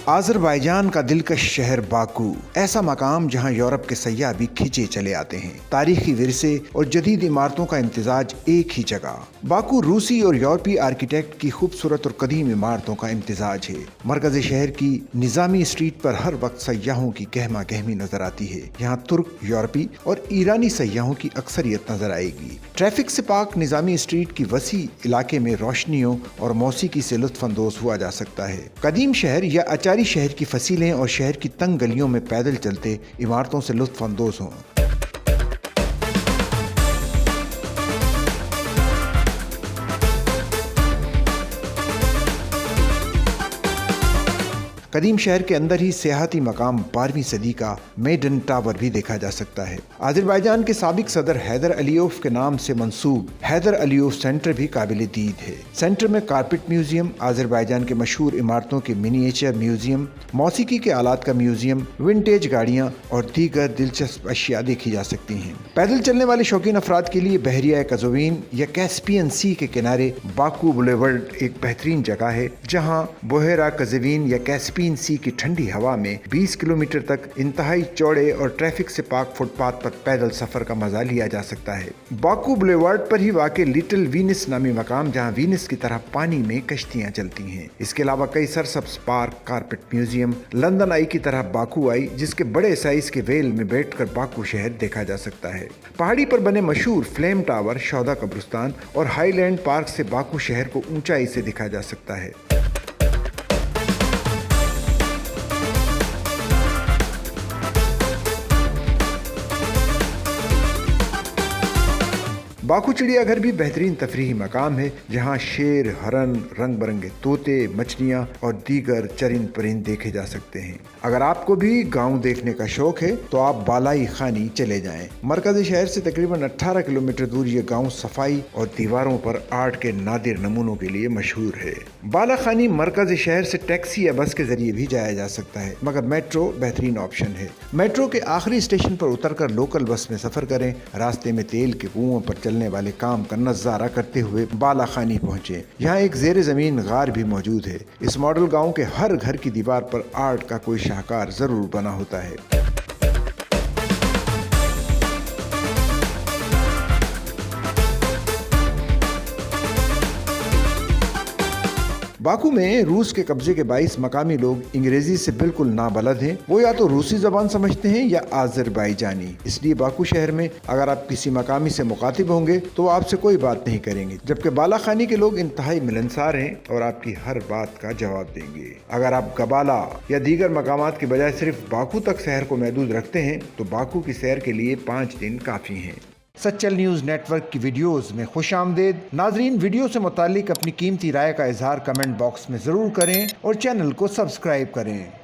Azerbaijan का दिलकश शहर बाकू, ऐसा मकाम जहां यूरोप के सयाह भी खिंचे चले आते हैं। तारीखी विरसे और जदीद इमारतों का इम्तिजाज एक ही जगह। बाकू रूसी और यूरोपीय आर्किटेक्ट की खूबसूरत और कदीम इमारतों का इम्तिजाज है। मरकज़ शहर की निज़ामी स्ट्रीट पर हर वक्त सयाहों की गहमा गहमी नजर आती है। यहाँ तुर्क, यूरोपी और ईरानी सयाहों की अक्सरियत नजर आएगी। ट्रैफिक से पाक निज़ामी स्ट्रीट की वसी इलाके में रोशनियों और मौसीकी से लुत्फ अंदोज हुआ जा सकता है। कदीम शहर या अचारी शहर की फसीलें और शहर की तंग गलियों में पैदल चलते इमारतों से लुत्फ अंदोज हों। कदीम शहर के अंदर ही सियाहती मकाम 12वीं सदी का मेडन टावर भी देखा जा सकता है। आज़रबाईजान के साबिक सदर हैदर अलीयोफ के नाम से मंसूब हैदर अलीयोफ सेंटर भी काबिल दीद है। सेंटर में कारपेट म्यूजियम, आज़रबाईजान के मशहूर इमारतों के मिनिएचर म्यूजियम, मौसीकी के आलात का म्यूजियम, विंटेज गाड़ियाँ और दीगर दिलचस्प अशिया देखी जा सकती हैं। पैदल चलने वाले शौकीन अफराद के लिए बहरिया कज़वीन या कैस्पियन सी के किनारे बाकू बुलेवर्ड एक बेहतरीन जगह है, जहाँ बहरा कज़वीन या कैस्पियन सी की ठंडी हवा में 20 किलोमीटर तक इंतहाई चौड़े और ट्रैफिक से पाक फुटपाथ पर पैदल सफर का मजा लिया जा सकता है। बाकू बुलेवार्ड पर ही वाक़े लिटिल वीनस नामी मकाम, जहां वीनस की तरह पानी में कश्तियां चलती हैं। इसके अलावा कई सरसब्ज़ पार्क, कारपेट म्यूजियम, लंदन आई की तरह बाकू आई, जिसके बड़े साइज के वेल में बैठकर बाकू शहर देखा जा सकता है। पहाड़ी पर बने मशहूर फ्लेम टावर, शौदा कब्रिस्तान और हाईलैंड पार्क से बाकू शहर को ऊंचाई से देखा जा सकता है। बाकू चिड़ियाघर भी बेहतरीन तफरीही मकाम है, जहाँ शेर, हरन, रंग बिरंगे तोते, मछलियाँ और दीगर चरिंद परिंद देखे जा सकते हैं। अगर आपको भी गांव देखने का शौक है तो आप बालाई खानी चले जाएं। मरकज़ी शहर से तकरीबन 18 किलोमीटर दूर ये गांव सफाई और दीवारों पर आर्ट के नादिर नमूनों के लिए मशहूर है। बाला खानी मरकज़ी शहर से टैक्सी या बस के जरिए भी जाया जा सकता है, मगर मेट्रो बेहतरीन ऑप्शन है। मेट्रो के आखिरी स्टेशन पर उतरकर लोकल बस में सफर करें। रास्ते में तेल के कुओं पर चलने वाले काम का नजारा करते हुए बाला खानी पहुंचे। यहाँ एक जेर जमीन गार भी मौजूद है। इस मॉडल गांव के हर घर की दीवार पर आर्ट का कोई शाहकार जरूर बना होता है। बाकू में रूस के कब्जे के बाइस मकामी लोग अंग्रेजी से बिल्कुल नाबलद हैं। वो या तो रूसी जबान समझते हैं या आज़रबाईजानी। इसलिए बाकू शहर में अगर आप किसी मकामी से मुखातिब होंगे तो वो आपसे कोई बात नहीं करेंगे, जबकि बाला खानी के लोग इंतहाई मिलनसार हैं और आपकी हर बात का जवाब देंगे। अगर आप गबाला या दीगर मकामात की बजाय सिर्फ बाकू तक शहर को महदूद रखते हैं तो बाकू की सैर के लिए 5 दिन काफी हैं। सच्चल न्यूज़ नेटवर्क की वीडियोस में खुश आमदेद। नाजरीन, वीडियो से मुतालिक अपनी कीमती राय का इजहार कमेंट बॉक्स में ज़रूर करें और चैनल को सब्सक्राइब करें।